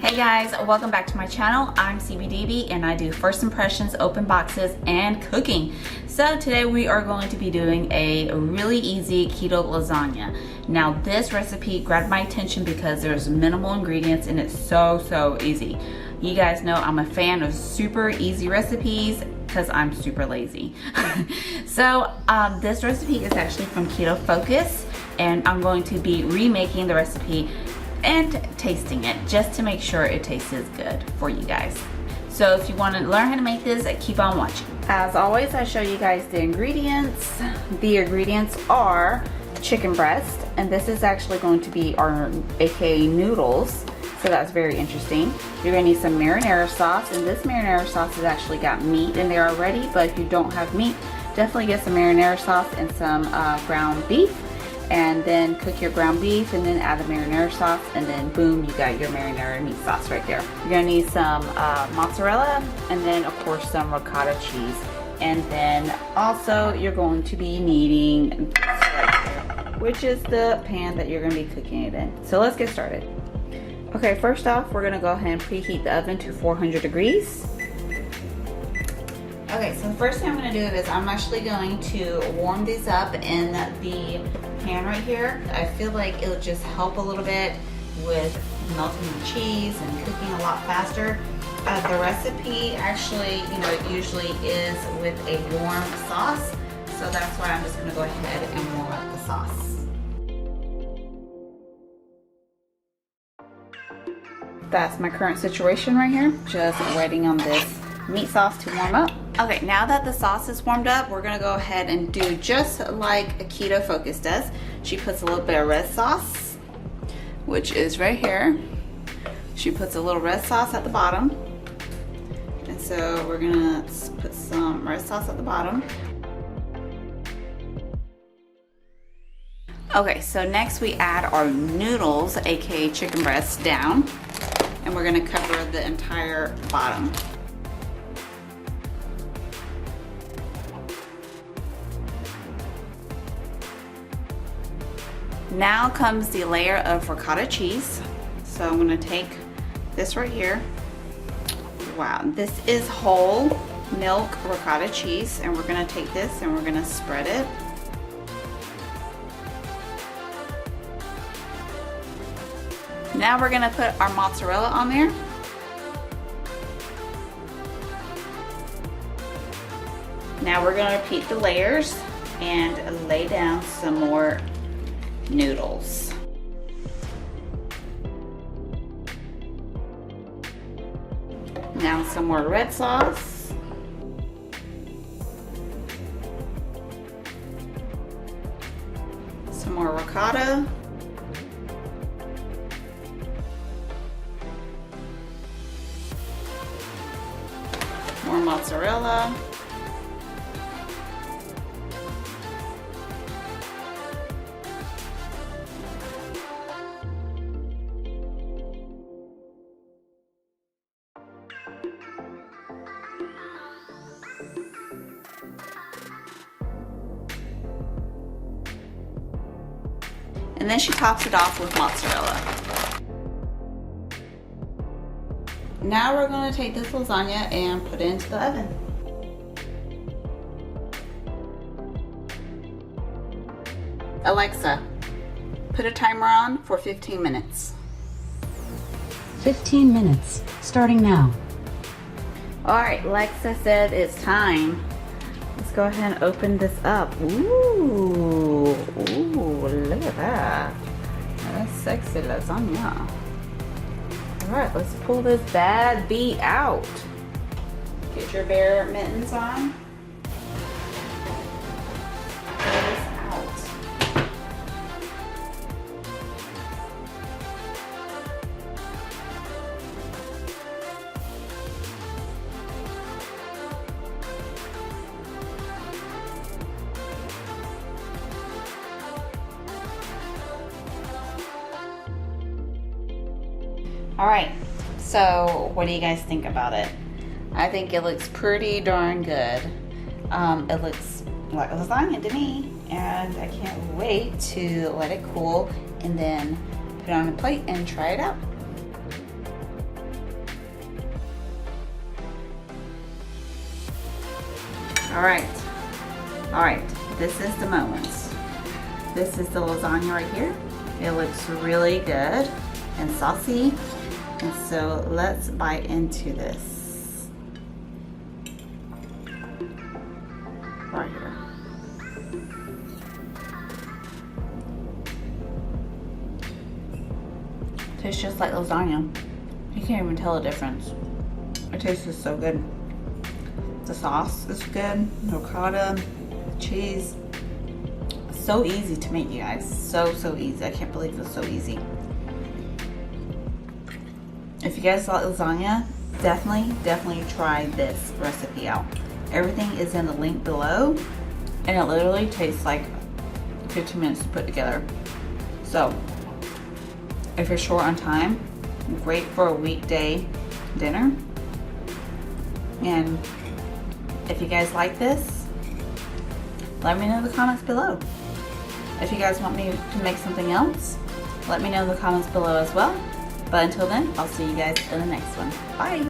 Hey guys, welcome back to my channel. I'm CBDB and I do first impressions, open boxes, and cooking. So today we are going to be doing a really easy keto lasagna. Now this recipe grabbed my attention because there's minimal ingredients and it's so easy. You guys know I'm a fan of super easy recipes because I'm super lazy. So this recipe is actually from Keto Focus and I'm going to be remaking the recipe and tasting it just to make sure it tastes good for you guys. So if you want to learn how to make this, keep on watching. As always, I show you guys the ingredients. The ingredients are chicken breast, and this is actually going to be our aka noodles, so that's very interesting. You're going to need some marinara sauce, and this marinara sauce has actually got meat in there already, but if you don't have meat, definitely get some marinara sauce and some ground beef. And then cook your ground beef and then add the marinara sauce, and then boom, you got your marinara meat sauce right there. You're gonna need some mozzarella, and then of course some ricotta cheese. And then also you're going to be needing this right here, which is the pan that you're gonna be cooking it in. So let's get started. Okay, first off, we're gonna go ahead and preheat the oven to 400 degrees. Okay, so the first thing I'm going to do is I'm actually going to warm these up in the pan right here. I feel like it'll just help a little bit with melting the cheese and cooking a lot faster. The recipe actually, usually is with a warm sauce, so that's why I'm just going to go ahead and warm up the sauce. That's my current situation right here, just waiting on this meat sauce to warm up. Okay, now that the sauce is warmed up, we're gonna go ahead and do just like a Keto Focus does. She puts a little bit of red sauce, which is right here. She puts a little red sauce at the bottom. And so we're gonna put some red sauce at the bottom. Okay, so next we add our noodles, aka chicken breasts, down. And we're gonna cover the entire bottom. Now comes the layer of ricotta cheese. So I'm gonna take this right here. Wow, this is whole milk ricotta cheese, and we're gonna take this and we're gonna spread it. Now we're gonna put our mozzarella on there. Now we're gonna repeat the layers and lay down some more noodles. Now some more red sauce. Some more ricotta. More mozzarella. And then she tops it off with mozzarella. Now we're going to take this lasagna and put it into the oven. Alexa, put a timer on for 15 minutes. 15 minutes, starting now. Alright, Alexa said it's time. Let's go ahead and open this up. Ooh, look at that. That's sexy lasagna. Alright, let's pull this bad bee out. Get your bear mittens on. Pull this out. All right, so what do you guys think about it? I think it looks pretty darn good. It looks like lasagna to me, and I can't wait to let it cool and then put it on a plate and try it out. All right, this is the moment. This is the lasagna right here. It looks really good and saucy. And so let's bite into this. Right here. Tastes just like lasagna. You can't even tell the difference. It tastes so good. The sauce is good, ricotta, cheese. So easy to make, you guys. So easy. I can't believe it's so easy. If you guys like lasagna, definitely try this recipe out. Everything is in the link below, and it literally takes like 15 minutes to put together. So if you're short on time, great for a weekday dinner. And if you guys like this, let me know in the comments below. If you guys want me to make something else, let me know in the comments below as well. But until then, I'll see you guys in the next one. Bye.